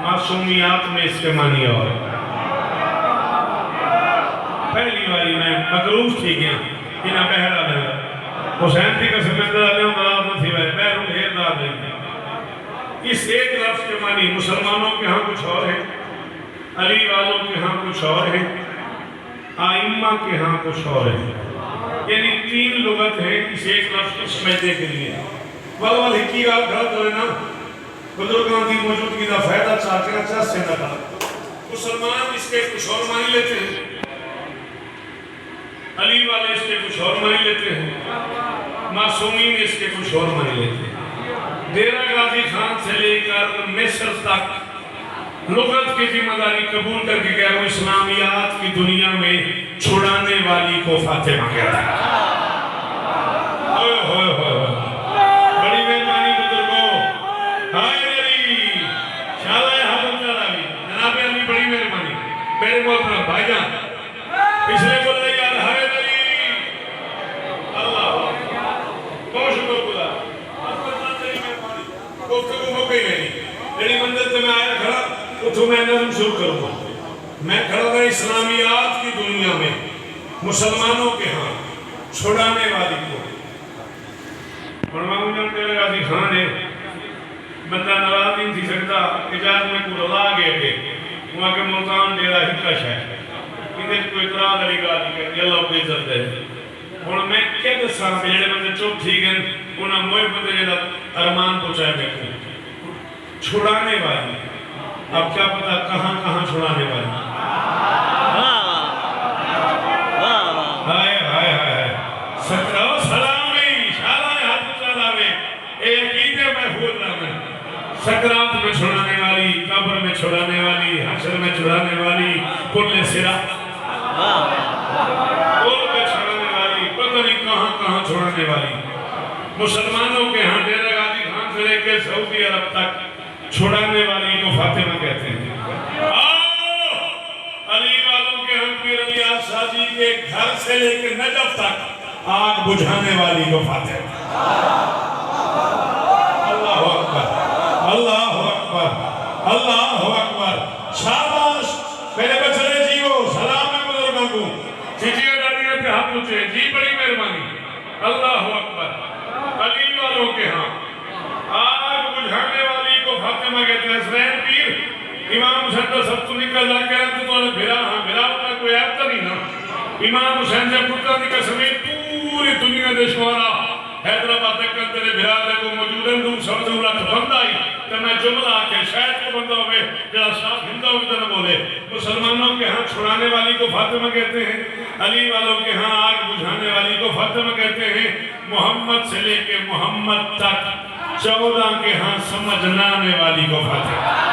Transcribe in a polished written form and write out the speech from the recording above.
मासूमियात में इसके मानी और पहली बारी मैं मकरूफ थी गया कि ना पहरा लगा हुसैन की कसम में दलालों बराबर थी वह पैरों ढेर दाद नहीं। इस एक लफ्ज के मानी मुसलमानों के यहाँ कुछ और है, अली वालों के यहाँ कुछ और है, आइम्मा के यहाँ कुछ और है। यानी तीन लुगत है इस एक लफ्ज को समझने के लिए। वल हिकी गाल गलत हो ना बुजुर्गों की मौजूदगी का फायदा चाहते हैं से न था। मुसलमान इसके कुछ और मान लेते हैं, अली वाले इसके कुछ और मान लेते हैं, मासूमीन इसके कुछ और मान लेते हैं। डेरा गाजी खान से लेकर मिस्र तक लुगत की जिम्मेदारी कबूल करके कह रहा हूँ, इस्लामियात की दुनिया में छुड़ाने वाली को फातिमा कहता है। बड़ी मेहरबानी बुजुर्गों, हाय अली शाबाश हाथ ऊंचा लावी जनाब अली, बड़ी मेहरबानी मेरे मोहतरम भाईजान पिछले बोले यार हाय अली अल्लाह बहुत शुक्र खुदा तेरी मेहरबानी गुफ्तगू हो गई नहीं मेरी मंजिल पे मैं आया खड़ा उठो मैं नज़म शुरू करूंगा। मैं खड़ा था इस्लामियात की दुनिया में मुसलमानों के यहाँ छुड़ाने वाली को तेरे गाजी खान है बंदा नाराज नहीं थी सकता इजाज़त में को ला गए थे वहाँ के मुल्तान डेरा हिक्का शायद इधर कोई इतराज़ वाली गाली करती अल्लाह को इज्जत दे। और मैं क्या दसा जेड़े बंदे चुप ठीक हैं उन्हें मोए बंदे जेड़ा अरमान पहुंचाए बैठे छुड़ाने वाली। अब क्या पता कहाँ कहाँ छुड़ाने वाली। हाय हाय हाय सकराओ सलामी शाबाश हाथ ऊंचा लावे ए अकीदे महफूज लावे। सकरात में छुड़ाने वाली, कब्र में छुड़ाने वाली, हश्र में छुड़ाने वाली, कुल्ले सिरा कुल में छुड़ाने वाली, पता नहीं कहाँ कहाँ छुड़ाने वाली। मुसलमानों के यहाँ डेरा गाजी खान से लेकर सऊदी अरब तक छुड़ाने वाली को फातिमा कहते हैं। आओ अली वालों के हम पीर अली आशा जी के घर से लेकर नजफ तक आग बुझाने वाली को फातिमा। अल्लाह अकबर अल्लाह अकबर अल्लाह अकबर। शाबाश मेरे बचड़े जीवो सलाम है बुजुर्गों को चिटिया डालियां पे हाथ ऊंचे जी बड़ी मेहरबानी। अल्लाह अकबर। अली वालों के यहाँ आग बुझाने वाली को फातिमा कहते हैं। हुसैन पीर इमाम हुसैन तो सब तो निकल जाके तो भिरा हाँ भिरा का कोई ऐप तो नहीं ना। इमाम हुसैन जब पुत्र निकल समेत पूरी दुनिया दे शुआरा हैदराबाद तक तेरे भिरा को मौजूद है तुम समझ रख बंदा ही तो मैं जुमला आके शायद को बंदा हुए जरा साफ हिंदा हुए तो न बोले। मुसलमानों के यहाँ छुड़ाने वाली को फातिमा कहते हैं, अली वालों के यहाँ आग बुझाने वाली को फातिमा कहते हैं। मोहम्मद से लेके मोहम्मद तक 14 के यहाँ समझ न आने वाली को फातिमा।